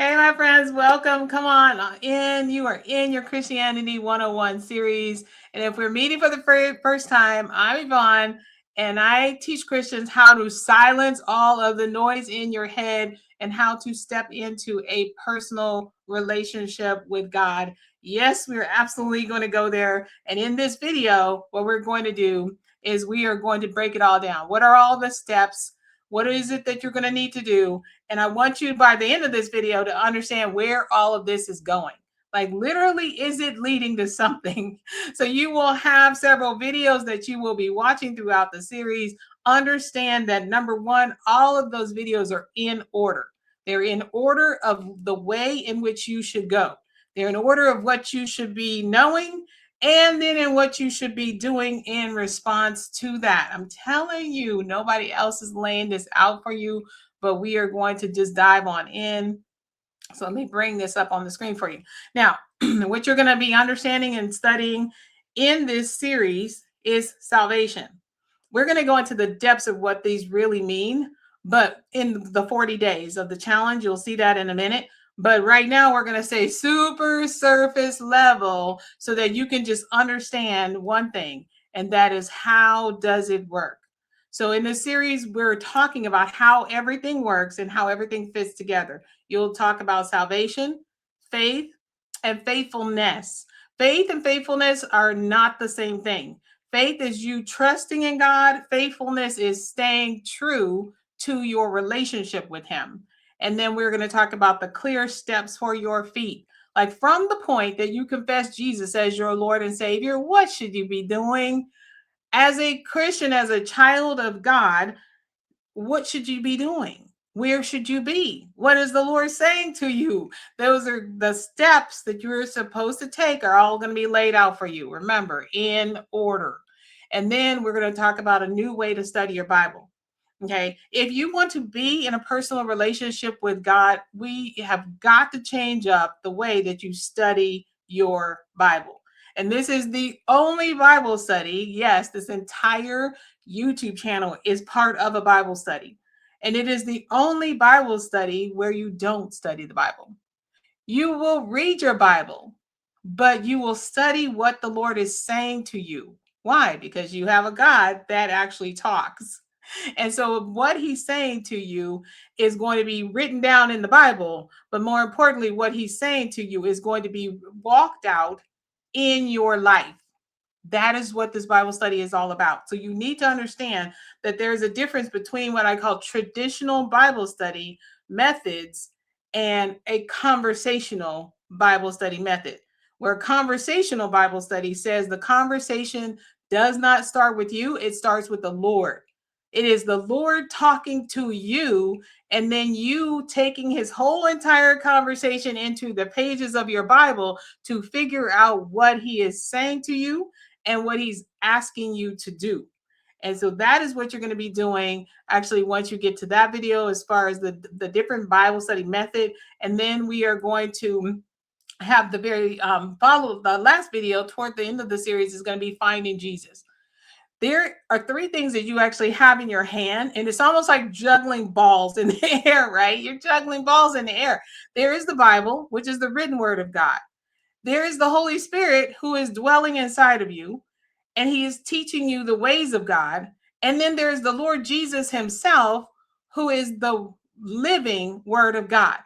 Hey, my friends, welcome. Come on in. You are in your Christianity 101 series. And if we're meeting for the first time, I'm Yvonne, and I teach Christians how to silence all of the noise in your head and how to step into a personal relationship with God. Yes, we're absolutely going to go there. And in this video, what we're going to do is we are going to break it all down. What are all the steps? What is it that you're going to need to do? And I want you by the end of this video to understand where all of this is going. Like literally, is it leading to something? So you will have several videos that you will be watching throughout the series. Understand that number one, all of those videos are in order. They're in order of the way in which you should go. They're in order of what you should be knowing and then in what you should be doing in response to that. I'm telling you, nobody else is laying this out for you, but we are going to just dive on in. So let me bring this up on the screen for you. Now, what you're going to be understanding and studying in this series is salvation. We're going to go into the depths of what these really mean, but in the 40 days of the challenge, you'll see that in a minute. But right now, we're going to say super surface level so that you can just understand one thing, and that is how does it work? So in this series, we're talking about how everything works and how everything fits together. You'll talk about salvation, faith, and faithfulness. Faith and faithfulness are not the same thing. Faith is you trusting in God. Faithfulness is staying true to your relationship with Him. And then we're going to talk about the clear steps for your feet. Like from the point that you confess Jesus as your Lord and Savior, what should you be doing? As a Christian, as a child of God, what should you be doing? Where should you be? What is the Lord saying to you? Those are the steps that you're supposed to take, are all going to be laid out for you. Remember, in order. And then we're going to talk about a new way to study your Bible. Okay. If you want to be in a personal relationship with God, we have got to change up the way that you study your Bible. And this is the only Bible study. Yes, this entire YouTube channel is part of a Bible study. And it is the only Bible study where you don't study the Bible. You will read your Bible, but you will study what the Lord is saying to you. Why? Because you have a God that actually talks. And so, what he's saying to you is going to be written down in the Bible, but more importantly, what he's saying to you is going to be walked out in your life. That is what this Bible study is all about. So you need to understand that there's a difference between what I call traditional Bible study methods and a conversational Bible study method. Where conversational Bible study says the conversation does not start with you, it starts with the Lord. It is the Lord talking to you, and then you taking his whole entire conversation into the pages of your Bible to figure out what he is saying to you and what he's asking you to do. And so that is what you're going to be doing actually once you get to that video as far as the different Bible study method. And then we are going to have the very follow the last video toward the end of the series is going to be finding Jesus. There are three things that you actually have in your hand, and it's almost like juggling balls in the air, right? You're juggling balls in the air. There is the Bible, which is the written word of God. There is the Holy Spirit who is dwelling inside of you, and he is teaching you the ways of God. And then there's the Lord Jesus himself, who is the living word of God.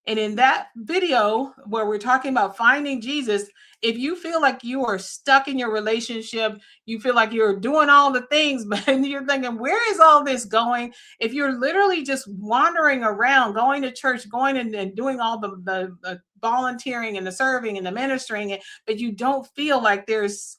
And in that video where we're talking about finding Jesus, if you feel like you are stuck in your relationship, you feel like you're doing all the things, but you're thinking, where is all this going? If you're literally just wandering around, going to church, going and doing all the volunteering and the serving and the ministering, but you don't feel like there's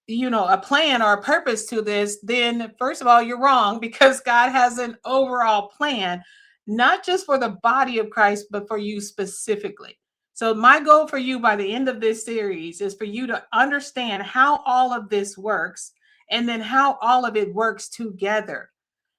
a plan or a purpose to this, then first of all, you're wrong, because God has an overall plan, not just for the body of Christ, but for you specifically. So my goal for you by the end of this series is for you to understand how all of this works, and then how all of it works together.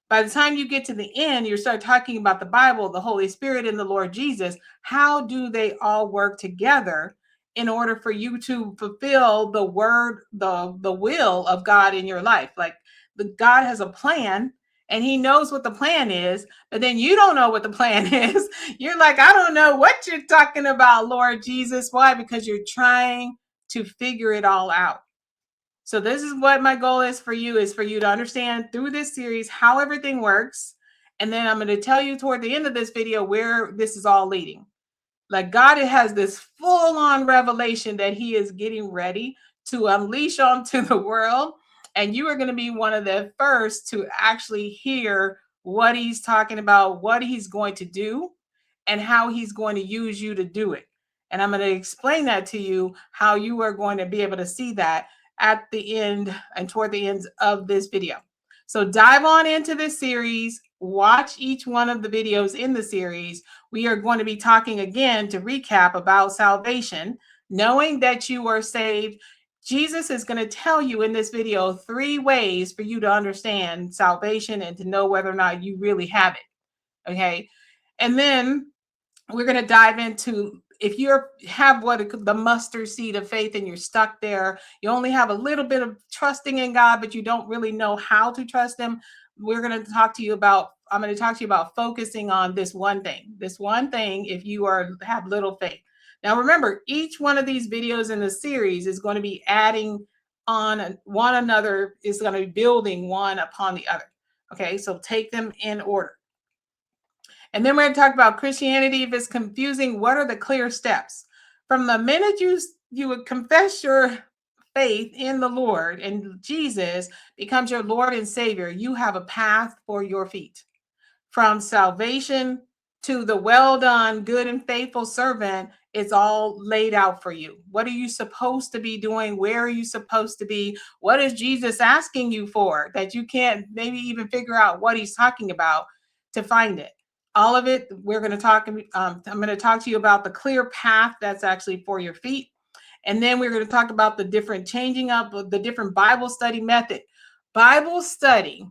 By the time you get to the end, you start talking about the Bible, the Holy Spirit, and the Lord Jesus. How do they all work together in order for you to fulfill the word, the will of God in your life? Like God has a plan, and he knows what the plan is, but then you don't know what the plan is. You're like, I don't know what you're talking about, Lord Jesus. Why? Because you're trying to figure it all out. So this is what my goal is for you to understand through this series how everything works. And then I'm going to tell you toward the end of this video where this is all leading. Like God has this full-on revelation that he is getting ready to unleash onto the world. And you are going to be one of the first to actually hear what he's talking about, what he's going to do, and how he's going to use you to do it. And I'm going to explain that to you, how you are going to be able to see that at the end and toward the ends of this video. So dive on into this series, watch each one of the videos in the series. We are going to be talking again to recap about salvation, knowing that you are saved. Jesus is going to tell you in this video 3 ways for you to understand salvation and to know whether or not you really have it. Okay. And then we're going to dive into, if you have the mustard seed of faith and you're stuck there, you only have a little bit of trusting in God, but you don't really know how to trust him. I'm going to talk to you about focusing on this one thing, if you have little faith. Now, remember, each one of these videos in the series is going to be adding on one another, is going to be building one upon the other. Okay, so take them in order. And then we're going to talk about Christianity. If it's confusing, what are the clear steps? From the minute you would confess your faith in the Lord and Jesus becomes your Lord and Savior, you have a path for your feet. From salvation to the well done, good and faithful servant, it's all laid out for you. What are you supposed to be doing? Where are you supposed to be? What is Jesus asking you for that you can't maybe even figure out what he's talking about to find it? All of it, we're going to talk. I'm going to talk to you about the clear path that's actually for your feet. And then we're going to talk about the different changing up of the different Bible study method. Bible study,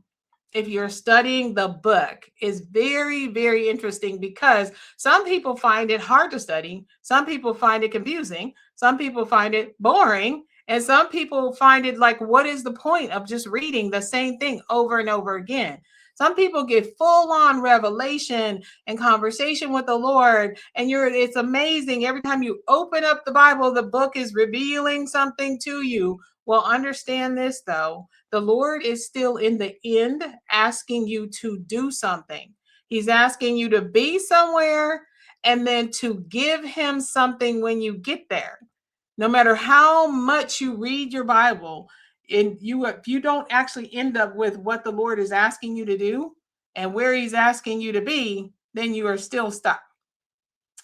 if you're studying the book, is very, very interesting because some people find it hard to study. Some people find it confusing. Some people find it boring. And some people find it like, what is the point of just reading the same thing over and over again? Some people get full-on revelation and conversation with the Lord, and it's amazing. Every time you open up the Bible, the book is revealing something to you. Well, understand this, though. The Lord is still in the end asking you to do something. He's asking you to be somewhere and then to give him something when you get there. No matter how much you read your Bible, if you don't actually end up with what the Lord is asking you to do and where he's asking you to be, then you are still stuck.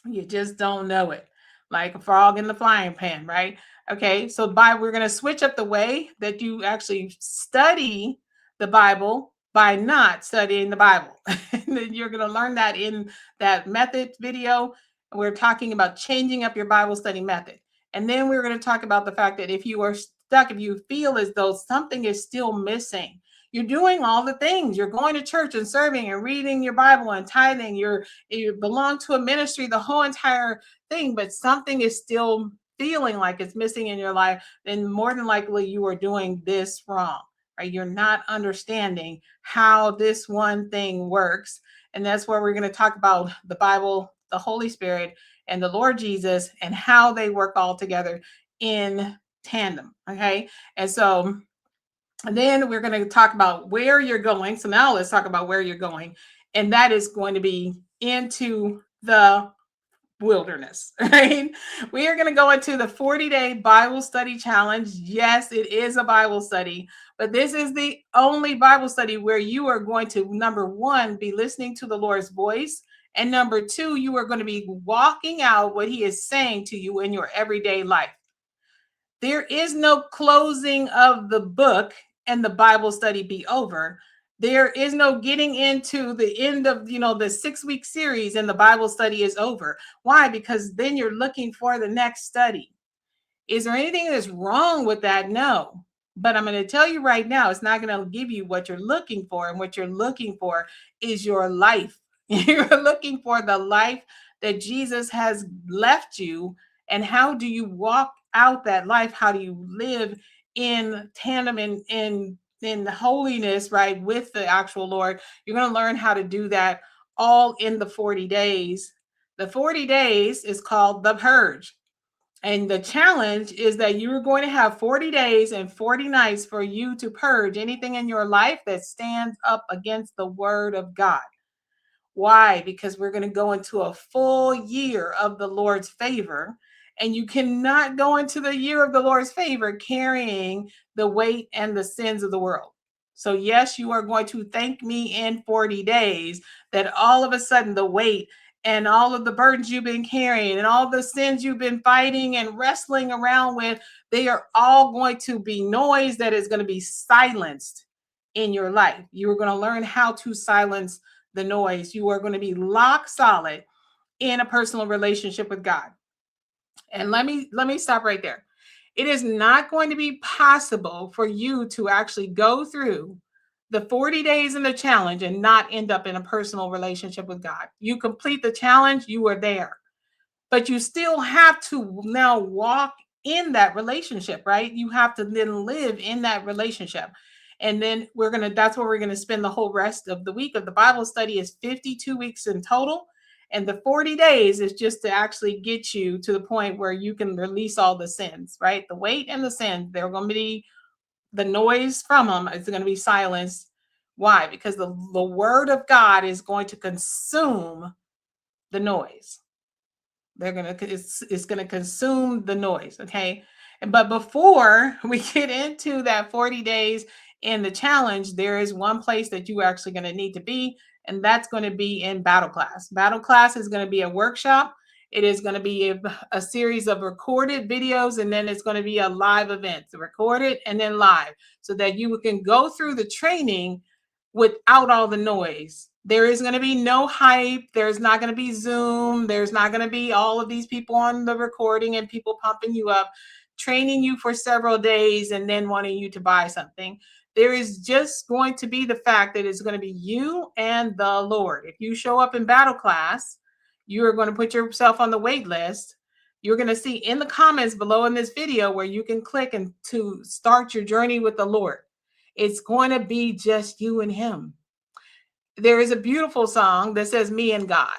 You just don't know it. Like a frog in the frying pan, right? Okay, so we're going to switch up the way that you actually study the Bible by not studying the Bible. And then you're going to learn that in that method video. We're talking about changing up your Bible study method. And then we're going to talk about the fact that if you are stuck, if you feel as though something is still missing, you're doing all the things. You're going to church and serving and reading your Bible and tithing. You belong to a ministry, the whole entire thing, but something is still feeling like it's missing in your life, then more than likely you are doing this wrong, right? You're not understanding how this one thing works. And that's where we're going to talk about the Bible, the Holy Spirit, and the Lord Jesus, and how they work all together in tandem. Okay. And then we're going to talk about where you're going. So now let's talk about where you're going. And that is going to be into the wilderness, right? We are going to go into the 40-day Bible study challenge. Yes, it is a Bible study, but this is the only Bible study where you are going to, number one, be listening to the Lord's voice. And number two, you are going to be walking out what he is saying to you in your everyday life. There is no closing of the book and the Bible study be over. There is no getting into the end of, the 6-week series and the Bible study is over. Why? Because then you're looking for the next study. Is there anything that's wrong with that? No. But I'm going to tell you right now, it's not going to give you what you're looking for. And what you're looking for is your life. You're looking for the life that Jesus has left you. And how do you walk out that life? How do you live in tandem, in in holiness, right, with the actual Lord. You're going to learn how to do that all in the 40 days. The 40 days is called the purge. And the challenge is that you are going to have 40 days and 40 nights for you to purge anything in your life that stands up against the word of God. Why? Because we're going to go into a full year of the Lord's favor. And you cannot go into the year of the Lord's favor carrying the weight and the sins of the world. So, yes, you are going to thank me in 40 days that all of a sudden the weight and all of the burdens you've been carrying and all the sins you've been fighting and wrestling around with, they are all going to be noise that is going to be silenced in your life. You are going to learn how to silence the noise. You are going to be lock solid in a personal relationship with God. And let me stop right there. It is not going to be possible for you to actually go through the 40 days in the challenge and not end up in a personal relationship with God. You complete the challenge, you are there. But you still have to now walk in that relationship, right? You have to then live in that relationship. And then that's where we're going to spend the whole rest of the week of the Bible study is 52 weeks in total. And the 40 days is just to actually get you to the point where you can release all the sins, right? The weight and the sins, they're going to be the noise from them is going to be silenced. Why? Because the word of God is going to consume the noise. It's gonna consume the noise. Okay. But before we get into that 40 days in the challenge, there is one place that you are actually going to need to be, and that's going to be in battle class. Battle class is going to be a workshop. It is going to be a series of recorded videos, and then it's going to be a live event, so recorded and then live, so that you can go through the training without all the noise. There is going to be no hype. There's not going to be Zoom. There's not going to be all of these people on the recording and people pumping you up, training you for several days and then wanting you to buy something. There is just going to be the fact that it's going to be you and the Lord. If you show up in battle class, you are going to put yourself on the wait list. You're going to see in the comments below in this video where you can click and to start your journey with the Lord. It's going to be just you and him. There is a beautiful song that says me and God,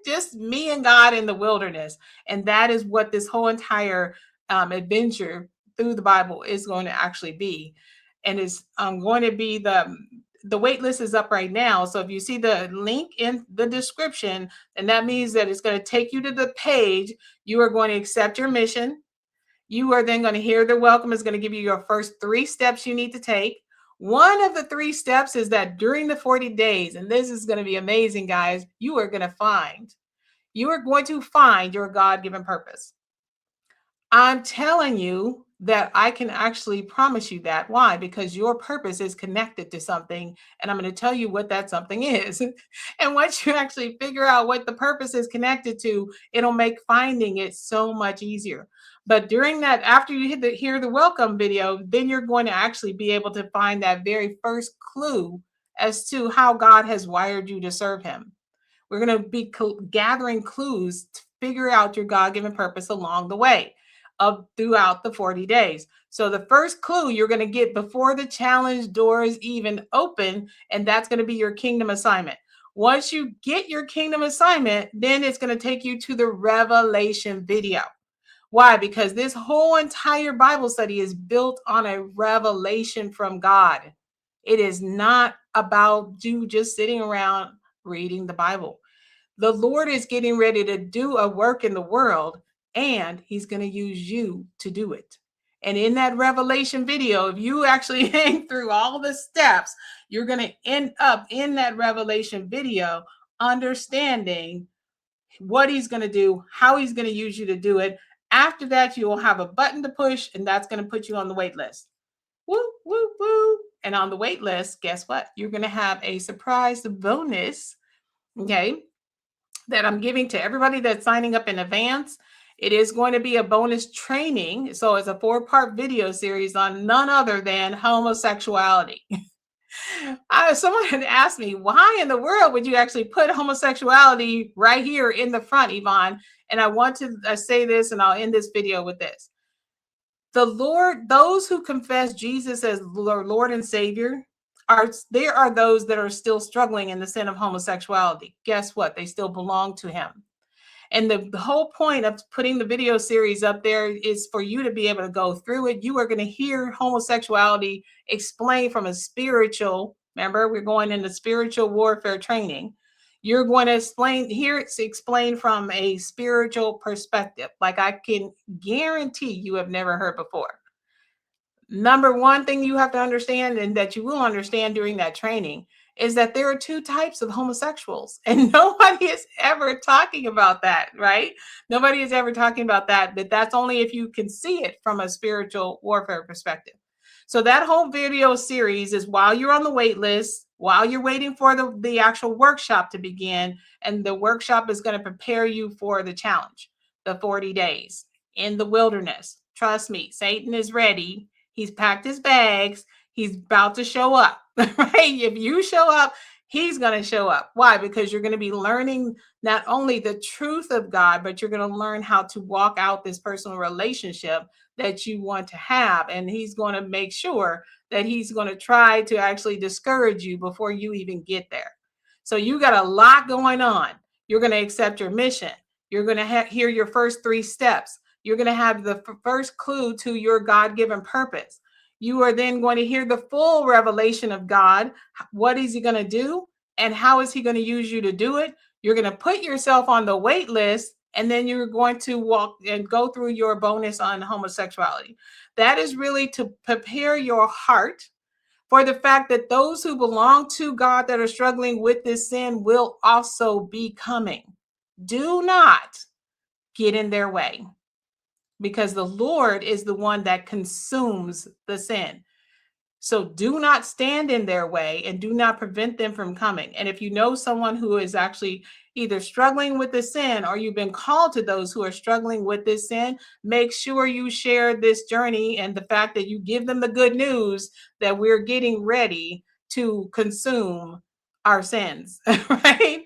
just me and God in the wilderness. And that is what this whole entire adventure through the Bible is going to actually be. And it's going to be the wait list is up right now. So if you see the link in the description, and that means that it's going to take you to the page. You are going to accept your mission. You are then going to hear the welcome is going to give you your first 3 steps you need to take. One of the 3 steps is that during the 40 days, and this is going to be amazing, guys, you are going to find your God-given purpose. I'm telling you that I can actually promise you that. Why? Because your purpose is connected to something, and I'm going to tell you what that something is. And once you actually figure out what the purpose is connected to, it'll make finding it so much easier. But during that, after you hear the welcome video, then you're going to actually be able to find that very first clue as to how God has wired you to serve him. We're going to be gathering clues to figure out your God-given purpose along the way throughout the 40 days. So the first clue you're going to get before the challenge doors even open, and that's going to be your kingdom assignment. Once you get your kingdom assignment, then it's going to take you to the revelation video. Why? Because this whole entire Bible study is built on a revelation from God. It is not about you just sitting around reading the Bible. The Lord is getting ready to do a work in the world, and he's going to use you to do it. And in that revelation video, if you actually hang through all the steps, you're going to end up in that revelation video understanding what he's going to do, how he's going to use you to do it. After that, you will have a button to push, and that's going to put you on the wait list. Woo, woo, woo. And on the wait list, guess what? You're going to have a surprise bonus, okay, that I'm giving to everybody that's signing up in advance. It is going to be a bonus training. So it's a 4-part video series on none other than homosexuality. Someone had asked me, why in the world would you actually put homosexuality right here in the front, Yvonne? And I want to say this, and I'll end this video with this. The Lord, those who confess Jesus as Lord and Savior, there are those that are still struggling in the sin of homosexuality. Guess what? They still belong to him. And the whole point of putting the video series up there is for you to be able to go through it. You are going to hear homosexuality explained from a spiritual, remember, we're going into spiritual warfare training. You're going to hear it explained from a spiritual perspective, like I can guarantee you have never heard before. Number one thing you have to understand, and that you will understand during that training, is that there are two types of homosexuals, and nobody is ever talking about that, right? Nobody is ever talking about that, but that's only if you can see it from a spiritual warfare perspective. So that whole video series is while you're on the wait list, while you're waiting for the actual workshop to begin, and the workshop is going to prepare you for the challenge, the 40 days in the wilderness. Trust me, Satan is ready. He's packed his bags. He's about to show up, right? If you show up, he's going to show up. Why? Because you're going to be learning not only the truth of God, but you're going to learn how to walk out this personal relationship that you want to have. And he's going to make sure that he's going to try to actually discourage you before you even get there. So you got a lot going on. You're going to accept your mission. You're going to hear your first 3 steps. You're going to have the first clue to your God-given purpose. You are then going to hear the full revelation of God. What is he going to do? And how is he going to use you to do it? You're going to put yourself on the wait list, and then you're going to walk and go through your bonus on homosexuality. That is really to prepare your heart for the fact that those who belong to God that are struggling with this sin will also be coming. Do not get in their way, because the Lord is the one that consumes the sin. So do not stand in their way and do not prevent them from coming. And if you know someone who is actually either struggling with the sin, or you've been called to those who are struggling with this sin, make sure you share this journey and the fact that you give them the good news that we're getting ready to consume our sins, right?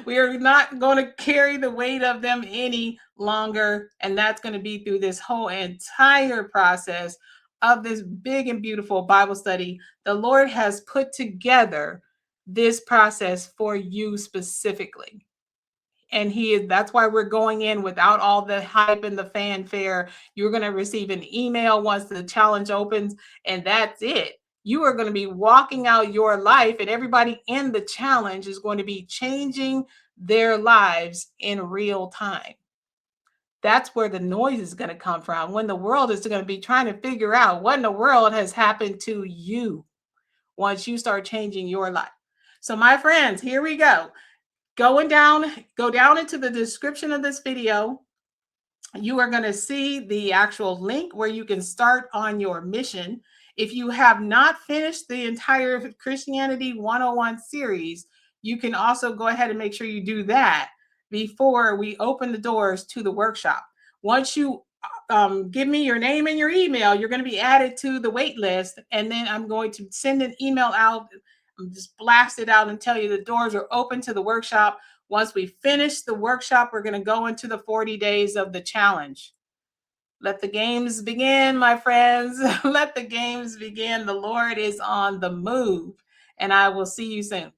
We are not going to carry the weight of them any longer. And that's going to be through this whole entire process of this big and beautiful Bible study. The Lord has put together this process for you specifically. And that's why we're going in without all the hype and the fanfare. You're going to receive an email once the challenge opens, and that's it. You are going to be walking out your life, and everybody in the challenge is going to be changing their lives in real time. That's where the noise is going to come from, when the world is going to be trying to figure out what in the world has happened to you once you start changing your life. So my friends, here we go. Go down into the description of this video. You are going to see the actual link where you can start on your mission. If you have not finished the entire Christianity 101 series, you can also go ahead and make sure you do that before we open the doors to the workshop. Once you give me your name and your email, you're going to be added to the wait list, and then I'm going to send an email out, just blast it out and tell you the doors are open to the workshop. Once we finish the workshop, we're going to go into the 40 days of the challenge. Let the games begin, my friends. Let the games begin. The Lord is on the move, and I will see you soon.